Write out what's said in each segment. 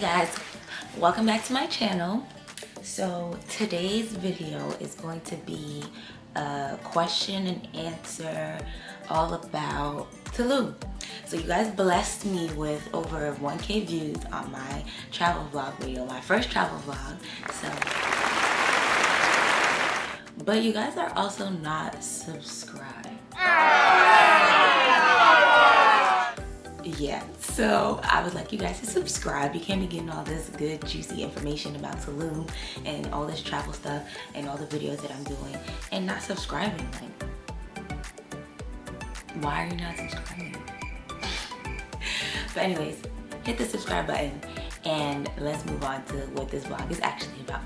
guys, welcome back to my channel. So today's video is going to be a question and answer all about Tulum. So you guys blessed me with over 1K views on my travel vlog video, my first travel vlog. But you guys are also not subscribed. Yeah, so I would like you guys to subscribe. You can't be getting all this good juicy information about Tulum and all this travel stuff and all the videos that I'm doing and not subscribing. Like, why are you not subscribing? But anyways, hit the subscribe button and let's move on to what this vlog is actually about.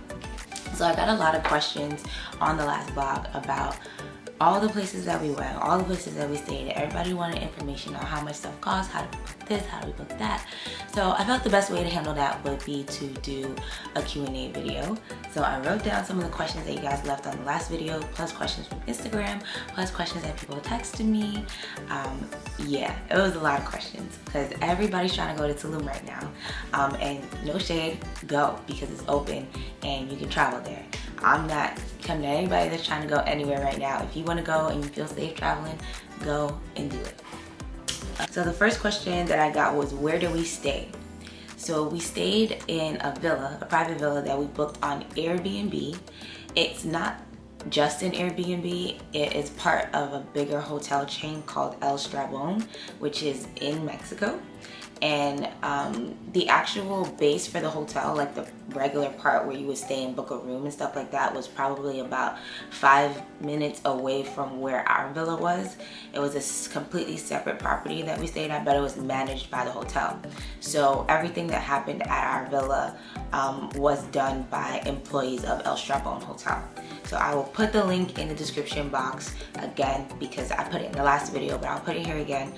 So I got a lot of questions on the last vlog about all the places that we went, all the places that we stayed. Everybody wanted information on how much stuff costs, how to book this, how do we book that. So I felt the best way to handle that would be to do a Q&A video. So I wrote down some of the questions that you guys left on the last video, plus questions from Instagram, plus questions that people texted me. Yeah, it was a lot of questions because everybody's trying to go to Tulum right now. And no shade, go, because it's open and you can travel there. I'm not coming to anybody that's trying to go anywhere right now. If you want to go and you feel safe traveling, go and do it. So the first question that I got was, where do we stay? So we stayed in a villa, a private villa that we booked on Airbnb. It's not just an Airbnb, it is part of a bigger hotel chain called El Strabon, which is in Mexico. And the actual base for the hotel, like the regular part where you would stay and book a room and stuff like that, was probably about 5 minutes away from where our villa was. It was a completely separate property that we stayed at, but it was managed by the hotel. So everything that happened at our villa was done by employees of El Strabon Hotel. So I will put the link in the description box again because I put it in the last video, but I'll put it here again.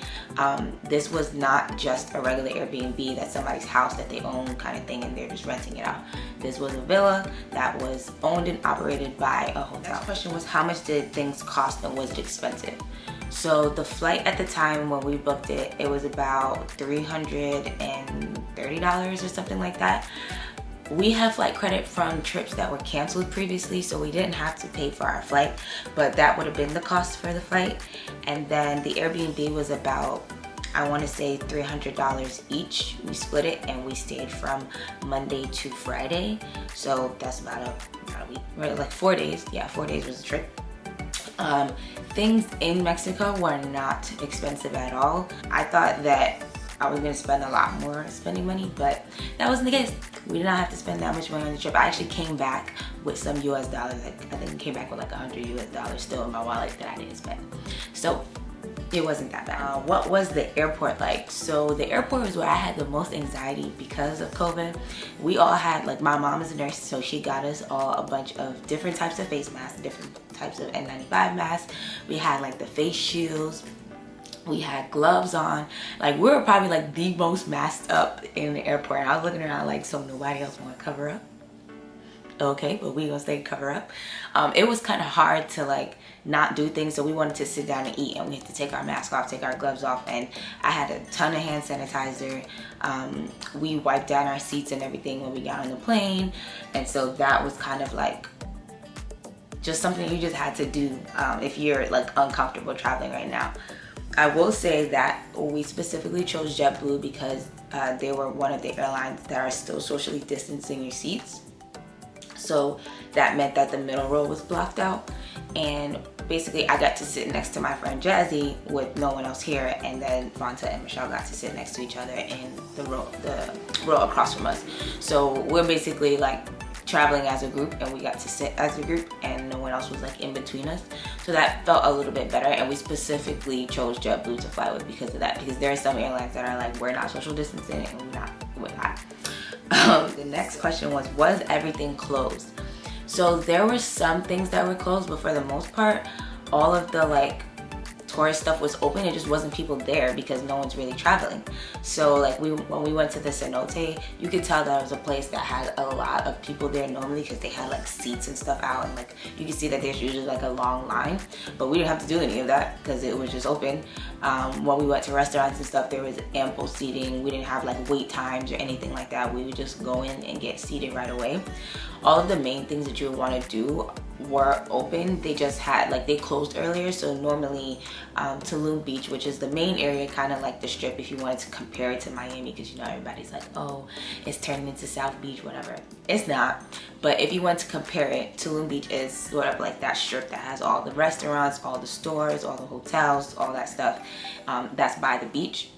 This was not just a regular Airbnb that's somebody's house that they own kind of thing and they're just renting it out. This was a villa that was owned and operated by a hotel. Next question was, how much did things cost and was it expensive? So the flight at the time when we booked it, it was about $330 or something like that. We have flight credit from trips that were canceled previously, so we didn't have to pay for our flight, but that would have been the cost for the flight. And then the Airbnb was about, I want to say $300 each. We split it and we stayed from Monday to Friday. So that's about a week, right? Like 4 days. Yeah, 4 days was the trip. Things in Mexico were not expensive at all. I thought that I was going to spend a lot more spending money, but that wasn't the case. We did not have to spend that much money on the trip. I actually came back with some US dollars. I think I came back with like $100 US still in my wallet that I didn't spend. So it wasn't that bad. What was the airport like? So the airport was where I had the most anxiety because of COVID. We all had, like, my mom is a nurse, so she got us all a bunch of different types of face masks, different types of N95 masks. We had like the face shields. We had gloves on. Like, we were probably like the most masked up in the airport. I was looking around like, so nobody else want to cover up? Okay, but we gonna stay cover up. It was kind of hard to like not do things, so we wanted to sit down and eat and we had to take our mask off, take our gloves off, and I had a ton of hand sanitizer. We wiped down our seats and everything when we got on the plane, and so that was kind of like just something you just had to do if you're like uncomfortable traveling right now. I will say that we specifically chose JetBlue because they were one of the airlines that are still socially distancing your seats. So that meant that the middle row was blocked out. And basically I got to sit next to my friend Jazzy with no one else here. And then Vonta and Michelle got to sit next to each other in the row across from us. So we're basically like traveling as a group, and we got to sit as a group and no one else was like in between us. So that felt a little bit better, and we specifically chose JetBlue to fly with because of that, because there are some airlines that are like, we're not social distancing and we're not. The next question was everything closed? So there were some things that were closed, but for the most part all of the like tourist stuff was open, it just wasn't people there because no one's really traveling. So like when we went to the Cenote, you could tell that it was a place that had a lot of people there normally because they had like seats and stuff out, and like you can see that there's usually like a long line, but we didn't have to do any of that because it was just open. When we went to restaurants and stuff, there was ample seating. We didn't have like wait times or anything like that. We would just go in and get seated right away. All of the main things that you would want to do were open. They just had like, they closed earlier. So normally Tulum Beach, which is the main area, kind of like the strip if you wanted to compare it to Miami, because you know everybody's like, oh, it's turning into South Beach, whatever. It's not. But if you want to compare it, Tulum Beach is sort of like that strip that has all the restaurants, all the stores, all the hotels, all that stuff that's by the beach,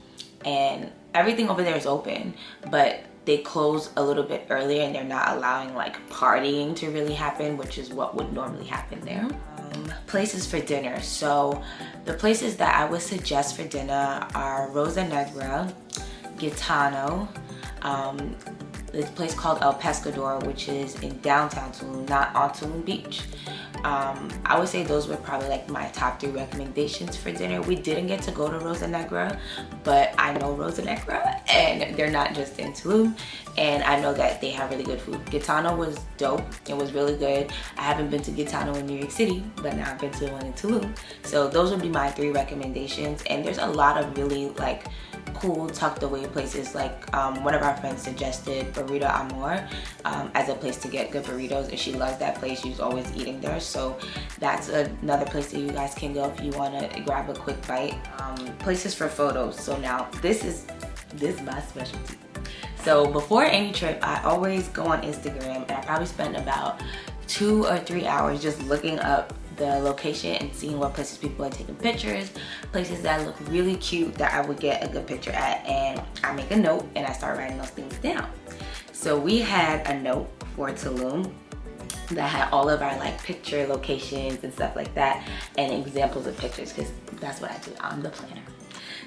and everything over there is open, but they close a little bit earlier and they're not allowing like partying to really happen, which is what would normally happen there. Places for dinner. So the places that I would suggest for dinner are Rosa Negra, Gitano, this place called El Pescador, which is in downtown Tulum, not on Tulum Beach. I would say those were probably like my top 3 recommendations for dinner. We didn't get to go to Rosa Negra, but I know Rosa Negra and they're not just in Tulum, and I know that they have really good food. Gitano was dope. It was really good. I haven't been to Gitano in New York City, but now I've been to one in Tulum. So those would be my 3 recommendations, and there's a lot of really like cool tucked away places. Like one of our friends suggested Burrito Amor as a place to get good burritos, and she loves that place. She's always eating there, so that's another place that you guys can go if you want to grab a quick bite. Places for photos. So now this is my specialty. So before any trip, I always go on Instagram, and I probably spend about 2 or 3 hours just looking up the location and seeing what places people are taking pictures, places that look really cute that I would get a good picture at, and I make a note and I start writing those things down. So we had a note for Tulum that had all of our like picture locations and stuff like that, and examples of pictures, because that's what I do. I'm the planner.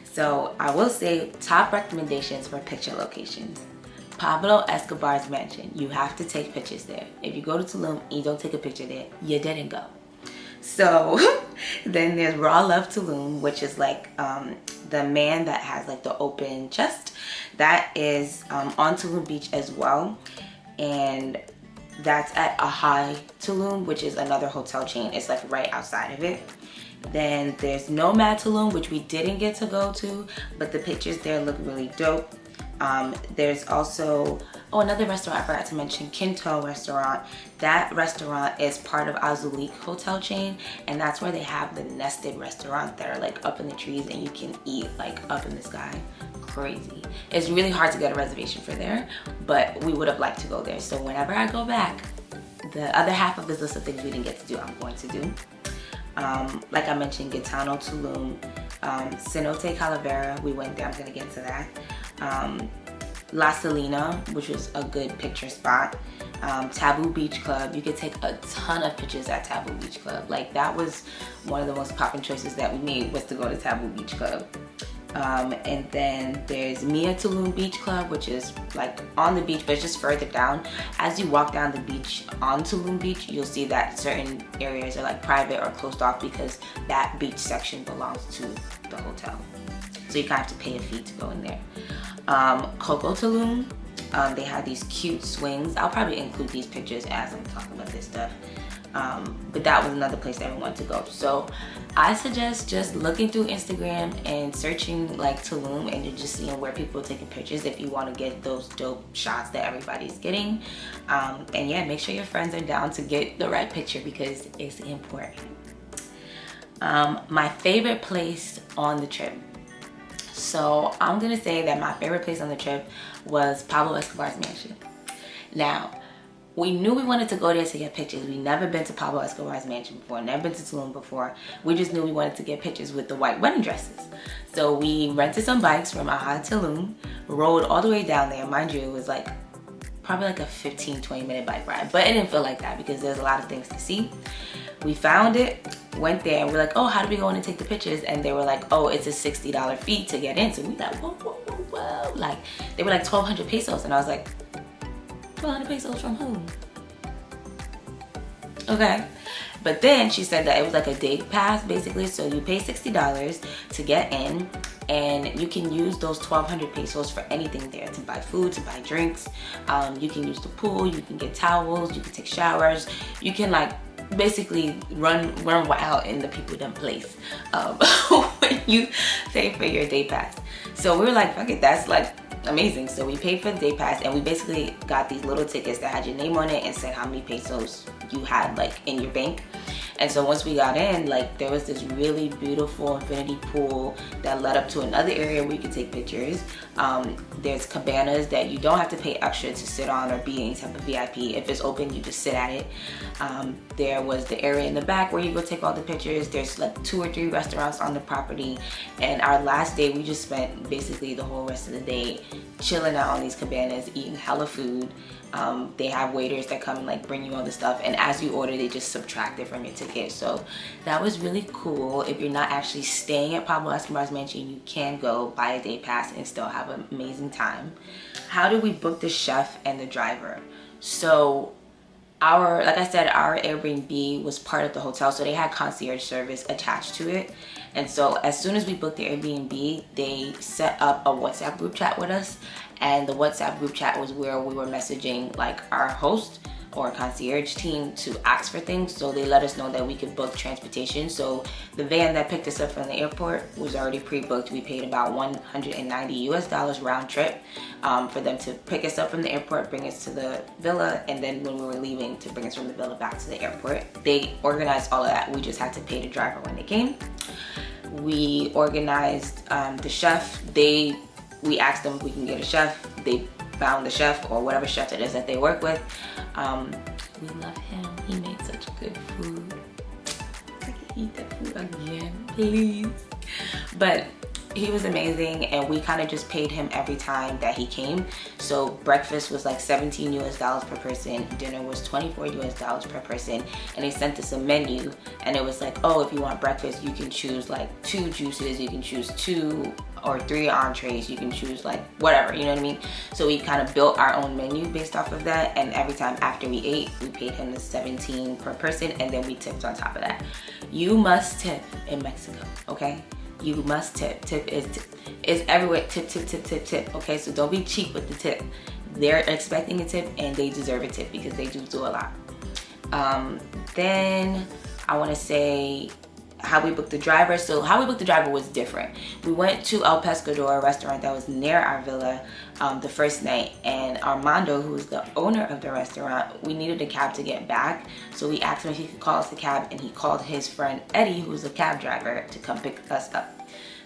So I will say top recommendations for picture locations. Pablo Escobar's mansion. You have to take pictures there. If you go to Tulum and you don't take a picture there, you didn't go. So then there's Raw Love Tulum, which is like the man that has like the open chest. That is on Tulum Beach as well, and that's at Ahai Tulum, which is another hotel chain. It's like right outside of it. Then there's Nomad Tulum, which we didn't get to go to, but the pictures there look really dope. There's also, oh, another restaurant I forgot to mention, Kinto restaurant. That restaurant is part of Azulik hotel chain, and that's where they have the nested restaurants that are like up in the trees and you can eat like up in the sky. Crazy. It's really hard to get a reservation for there, but we would have liked to go there. So whenever I go back, the other half of this list of things we didn't get to do, I'm going to do. Like I mentioned, Gitano Tulum, Cenote Calavera, we went there, I'm gonna get to that. La Salina, which was a good picture spot. Taboo Beach Club, you could take a ton of pictures at Taboo Beach Club. Like that was one of the most popping choices that we made, was to go to Taboo Beach Club. And then there's Mia Tulum Beach Club, which is like on the beach, but it's just further down. As you walk down the beach on Tulum Beach, you'll see that certain areas are like private or closed off because that beach section belongs to the hotel. So you kind of have to pay a fee to go in there. Coco Tulum, they have these cute swings. I'll probably include these pictures as I'm talking about this stuff. But that was another place that we wanted to go. So I suggest just looking through Instagram and searching like Tulum, and you're just seeing where people are taking pictures if you want to get those dope shots that everybody's getting. And yeah, make sure your friends are down to get the right picture because it's important. My favorite place on the trip. So I'm gonna say that my favorite place on the trip was Pablo Escobar's mansion. Now, we knew we wanted to go there to get pictures. We'd never been to Pablo Escobar's mansion before, never been to Tulum before. We just knew we wanted to get pictures with the white wedding dresses. So we rented some bikes from Ahai Tulum, rode all the way down there. Mind you, it was like probably like a 15-20 minute bike ride, but it didn't feel like that because there's a lot of things to see. We found it, went there, and we're like, oh, how do we go in and take the pictures? And they were like, oh, it's a $60 fee to get in. So we were like, whoa, whoa, whoa, whoa. Like, they were like 1,200 pesos. And I was like, 1,200 pesos from whom? Okay. But then she said that it was like a day pass basically, so you pay $60 to get in, and you can use those 1,200 pesos for anything there, to buy food, to buy drinks. You can use the pool, you can get towels, you can take showers, you can like basically run wild in the people done place when you pay for your day pass. So we were like, fuck it, that's like amazing. So we paid for the day pass, and we basically got these little tickets that had your name on it and said how many pesos you had like in your bank. And so once we got in, like there was this really beautiful infinity pool that led up to another area where you could take pictures. There's cabanas that you don't have to pay extra to sit on or be any type of VIP. If it's open, you just sit at it. There was the area in the back where you go take all the pictures. There's like 2 or 3 restaurants on the property. And our last day, we just spent basically the whole rest of the day chilling out on these cabanas, eating hella food. They have waiters that come and like bring you all the stuff, and as you order they just subtract it from your ticket. So that was really cool. If you're not actually staying at Pablo Escobar's mansion, you can go buy a day pass and still have an amazing time. How did we book the chef and the driver? So like I said, our Airbnb was part of the hotel, so they had concierge service attached to it. And so as soon as we booked the Airbnb, they set up a WhatsApp group chat with us, and the WhatsApp group chat was where we were messaging like our host or concierge team to ask for things. So they let us know that we could book transportation. So the van that picked us up from the airport was already pre-booked. We paid about $190 round trip for them to pick us up from the airport, bring us to the villa, and then when we were leaving, to bring us from the villa back to the airport. They organized all of that. We just had to pay the driver when they came. We organized the chef. We asked them if we can get a chef. They found the chef or whatever chef it is that they work with. We love him. He made such good food. I can eat that food again, please. But he was amazing, and we kind of just paid him every time that he came. So breakfast was like $17 per person, dinner was $24 per person, and they sent us a menu, and it was like, oh, if you want breakfast, you can choose like 2 juices, you can choose 2 or 3 entrees, you can choose like whatever, you know what I mean? So we kind of built our own menu based off of that, and every time after we ate, we paid him the $17 per person, and then we tipped on top of that. You must tip in Mexico, okay? You must tip. Tip is everywhere. Tip, tip, tip, tip, tip. Okay, so don't be cheap with the tip. They're expecting a tip, and they deserve a tip because they do a lot. Then I want to say how we booked the driver. So how we booked the driver was different. We went to El Pescador, a restaurant that was near our villa, the first night, and Armando, who was the owner of the restaurant, we needed a cab to get back. So we asked him if he could call us a cab, and he called his friend Eddie, who was a cab driver, to come pick us up.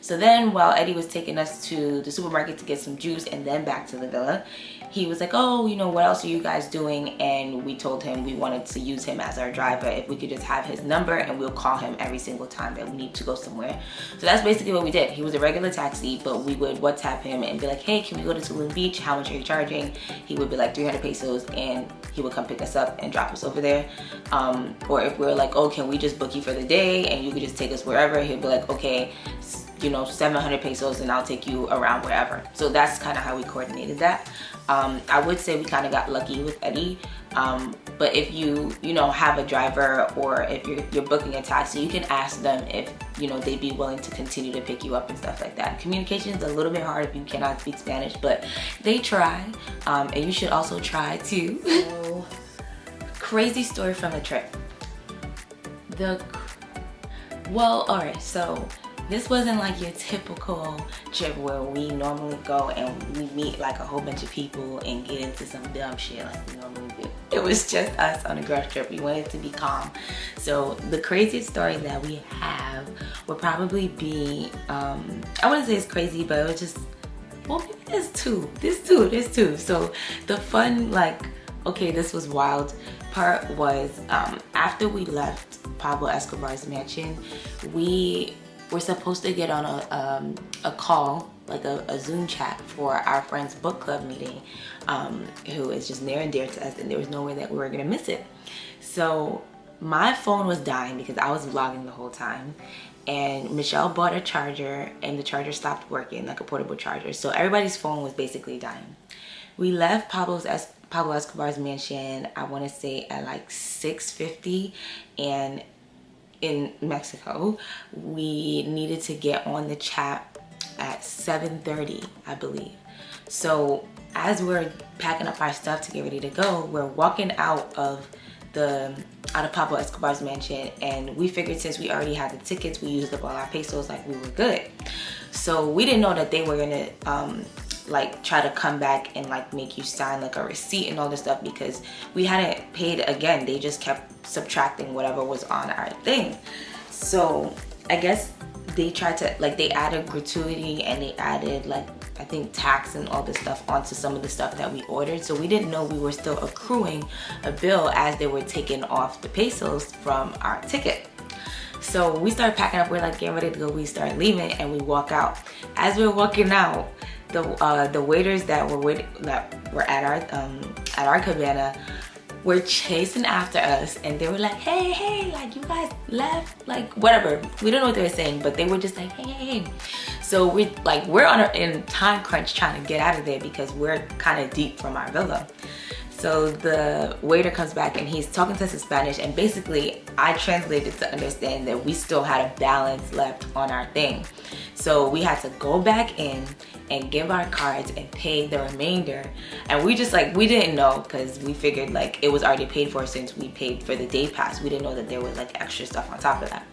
So then while Eddie was taking us to the supermarket to get some juice and then back to the villa, he was like, oh, you know, what else are you guys doing? And we told him we wanted to use him as our driver, if we could just have his number and we'll call him every single time that we need to go somewhere. So that's basically what we did. He was a regular taxi, but we would WhatsApp him and be like, hey, can we go to Tulum Beach? How much are you charging? He would be like 300 pesos, and he would come pick us up and drop us over there. Or if we were like, oh, can we just book you for the day and you could just take us wherever? He'd be like, okay, you know, 700 pesos and I'll take you around wherever. So that's kind of how we coordinated that. I would say we kind of got lucky with Eddie. But if you know, have a driver, or if you're booking a taxi, you can ask them if, you know, they'd be willing to continue to pick you up and stuff like that. Communication is a little bit hard if you cannot speak Spanish, but they try. And you should also try too. So, crazy story from the trip. Well, all right, so this wasn't like your typical trip where we normally go and we meet like a whole bunch of people and get into some dumb shit like we normally do. It was just us on a girls trip. We wanted to be calm. So the craziest story that we have would probably be, I wouldn't say it's crazy, but it was just, well, maybe there's two. So the fun, like, okay, this was wild part was, after we left Pablo Escobar's mansion, we were supposed to get on a call, like a Zoom chat for our friend's book club meeting, who is just near and dear to us, and there was no way that we were gonna miss it. So my phone was dying because I was vlogging the whole time, and Michelle bought a charger and the charger stopped working, like a portable charger. So everybody's phone was basically dying. We left Pablo Pablo Escobar's mansion, I want to say at like 6:50, and in Mexico we needed to get on the chat at 7:30, I believe. So as we're packing up our stuff to get ready to go, we're walking out of Pablo Escobar's mansion, and we figured since we already had the tickets, we used up all our pesos, like we were good. So we didn't know that they were gonna like try to come back and like make you sign like a receipt and all this stuff, because we hadn't paid again. They just kept subtracting whatever was on our thing. So I guess they tried to, like, they added gratuity and they added like, I think, tax and all this stuff onto some of the stuff that we ordered. So we didn't know we were still accruing a bill as they were taking off the pesos from our ticket. So we started packing up. We're like getting ready to go. We start leaving and we walk out. As we're walking out, the waiters that were at our cabana were chasing after us, and they were like, hey, like, you guys left, like, whatever. We don't know what they were saying, but they were just like, hey. So we're in time crunch trying to get out of there because we're kind of deep from our villa. So the waiter comes back and he's talking to us in Spanish, and basically I translated to understand that we still had a balance left on our thing. So we had to go back in and give our cards and pay the remainder. And we just like, we didn't know, because we figured like it was already paid for since we paid for the day pass. We didn't know that there was like extra stuff on top of that.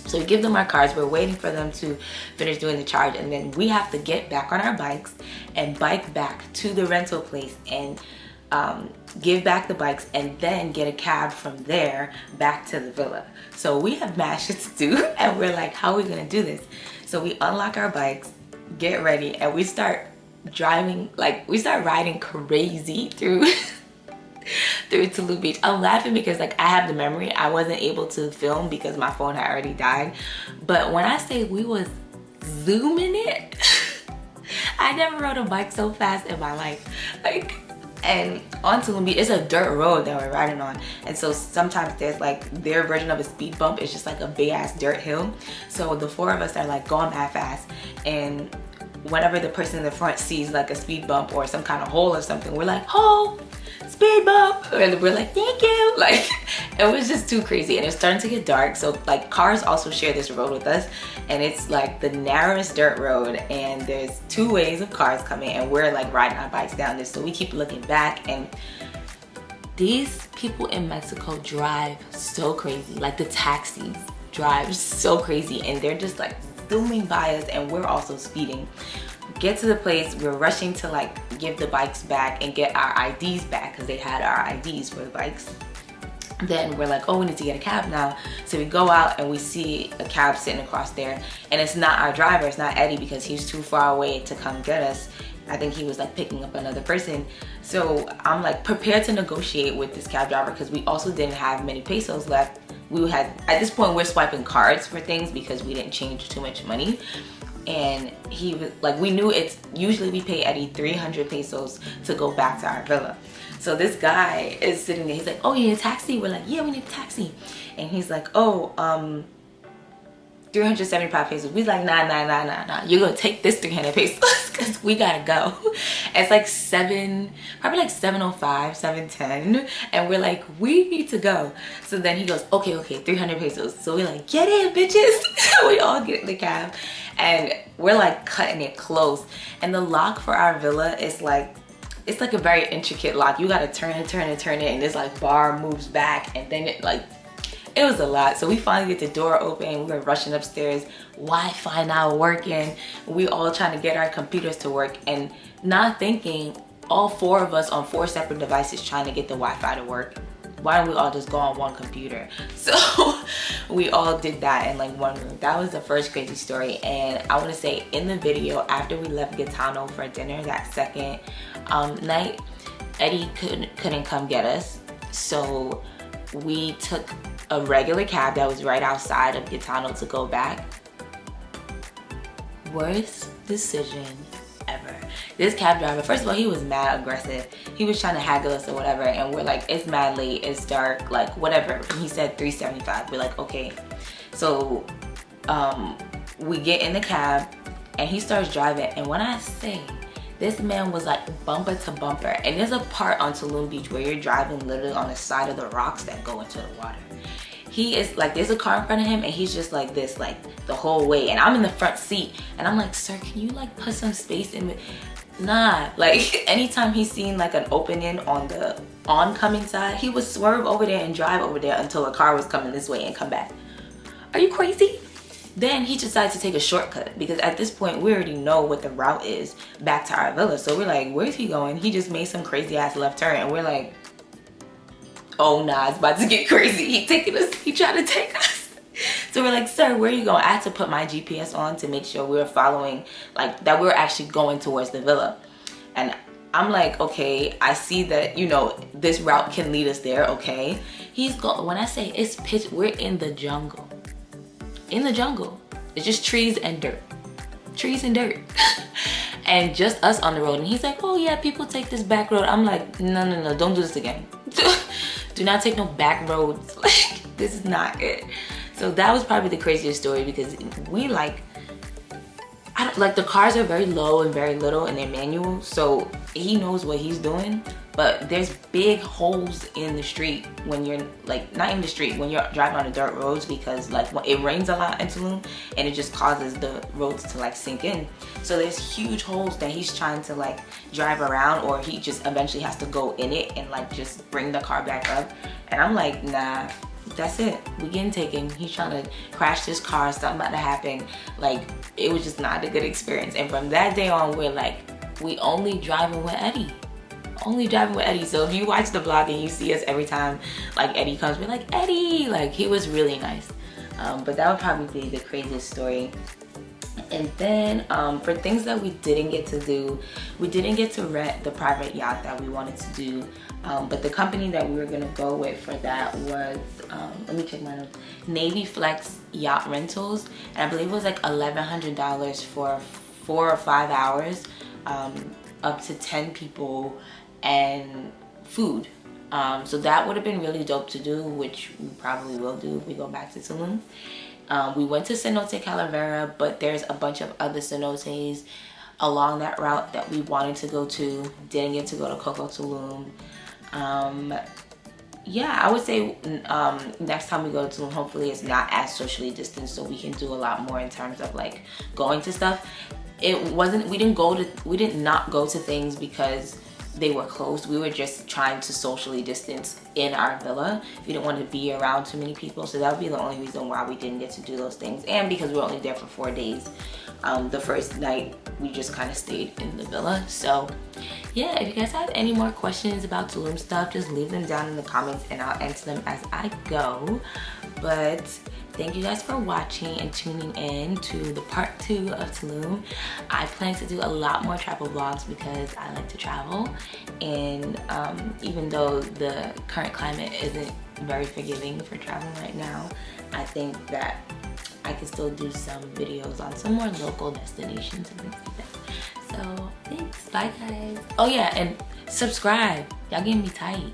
So we give them our cards, we're waiting for them to finish doing the charge, and then we have to get back on our bikes and bike back to the rental place and give back the bikes, and then get a cab from there back to the villa. So we have mad shit to do, and we're like, how are we gonna do this? So we unlock our bikes, get ready, and we start driving, like we start riding crazy through through Tulum Beach. I'm laughing because like I have the memory. I wasn't able to film because my phone had already died, but when I say we was zooming it, I never rode a bike so fast in my life. Like, and on Tulum Beach, it's a dirt road that we're riding on, and so sometimes there's like their version of a speed bump. It's just like a big ass dirt hill. So the four of us are like going that fast, and whenever the person in the front sees like a speed bump or some kind of hole or something, we're like, oh, speed bump, and we're like, thank you. Like, it was just too crazy, and it's starting to get dark. So like cars also share this road with us, and it's like the narrowest dirt road, and there's two ways of cars coming, and we're like riding our bikes down this. So we keep looking back, and these people in Mexico drive so crazy. Like the taxis drive so crazy, and they're just like zooming by us, and we're also speeding. Get to the place, we're rushing to like give the bikes back and get our IDs back, because they had our IDs for the bikes. Then we're like, oh, we need to get a cab now. So we go out and we see a cab sitting across there, and it's not our driver, it's not Eddie, because he's too far away to come get us. I think he was like picking up another person. So I'm like prepared to negotiate with this cab driver, because we also didn't have many pesos left. We had, at this point, we're swiping cards for things because we didn't change too much money. And he was like, we knew it's usually we pay Eddie 300 pesos to go back to our villa. So this guy is sitting there, he's like, oh, you need a taxi? We're like, yeah, we need a taxi. And he's like, oh, 375 pesos. We're like, nah. You're gonna take this 300 pesos because we gotta go. It's like probably like 7:05, 7:10. And we're like, we need to go. So then he goes, okay, 300 pesos. So we're like, get in, bitches. We all get in the cab, and we're like cutting it close. And the lock for our villa is like, it's like a very intricate lock. You gotta turn it, and this like bar moves back, and then it was a lot. So we finally get the door open. We were rushing upstairs, Wi-Fi not working. We all trying to get our computers to work, and not thinking, all four of us on 4 separate devices trying to get the Wi-Fi to work. Why don't we all just go on one computer? So we all did that in like one room. That was the first crazy story. And I want to say, in the video, after we left Gitano for dinner that second night, Eddie couldn't come get us. So we took a regular cab that was right outside of Gitano to go back. Worst decision ever. This cab driver, first of all, he was mad aggressive. He was trying to haggle us or whatever, and we're like, it's mad late, it's dark, like whatever. And he said 375. We're like, okay. So we get in the cab and he starts driving, and when I say This man was like bumper to bumper. And there's a part on Tulum Beach where you're driving literally on the side of the rocks that go into the water. He is like, there's a car in front of him and he's just like this, like the whole way. And I'm in the front seat and I'm like, sir, can you like put some space in? Nah, like anytime he's seen like an opening on the oncoming side, he would swerve over there and drive over there until a car was coming this way and come back. Are you crazy? Then he decides to take a shortcut because at this point we already know what the route is back to our villa. So we're like, where's he going? He just made some crazy ass left turn and we're like, oh nah, it's about to get crazy. He tried to take us. So we're like, sir, where are you going? I had to put my GPS on to make sure we were following, like that we were actually going towards the villa. And I'm like, okay, I see that, you know, this route can lead us there, okay. When I say it's pitch, we're in the jungle. In the jungle. It's just trees and dirt. Trees and dirt. And just us on the road. And he's like, oh yeah, people take this back road. I'm like, no, don't do this again. Do not take no back roads. Like, this is not it. So that was probably the craziest story because we like, the cars are very low and very little and they're manual. So he knows what he's doing. But there's big holes in the street when you're like, not in the street, when you're driving on the dirt roads because like it rains a lot in Tulum and it just causes the roads to like sink in. So there's huge holes that he's trying to like drive around, or he just eventually has to go in it and like just bring the car back up. And I'm like, nah, that's it. We getting taken. He's trying to crash this car, something about to happen. Like it was just not a good experience. And from that day on, we're like, we only driving with Eddie. Only driving with Eddie. So if you watch the vlog and you see us every time like Eddie comes, we're like, Eddie, like he was really nice. But that would probably be the craziest story. And then for things that we didn't get to do, we didn't get to rent the private yacht that we wanted to do. But the company that we were gonna go with for that was, let me check my notes, Navy Flex Yacht Rentals. And I believe it was like $1,100 for 4 or 5 hours, up to 10 people and food. So that would have been really dope to do, which we probably will do if we go back to Tulum. We went to Cenote, Calavera, but there's a bunch of other cenotes along that route that we wanted to go to. Didn't get to go to Coco Tulum. Yeah, I would say next time we go to Tulum, hopefully it's not as socially distanced, so we can do a lot more in terms of like going to stuff. We did not go to things because they were closed. We were just trying to socially distance in our villa. We didn't want to be around too many people, so that would be the only reason why we didn't get to do those things. And because we were only there for 4 days. The first night we just kind of stayed in the villa. So yeah, if you guys have any more questions about Tulum stuff, just leave them down in the comments and I'll answer them as I go. But thank you guys for watching and tuning in to the part 2 of Tulum. I plan to do a lot more travel vlogs because I like to travel, and even though the current climate isn't very forgiving for traveling right now, I think that I can still do some videos on some more local destinations and things like that. So thanks, bye guys. Oh yeah, and subscribe. Y'all getting me tight.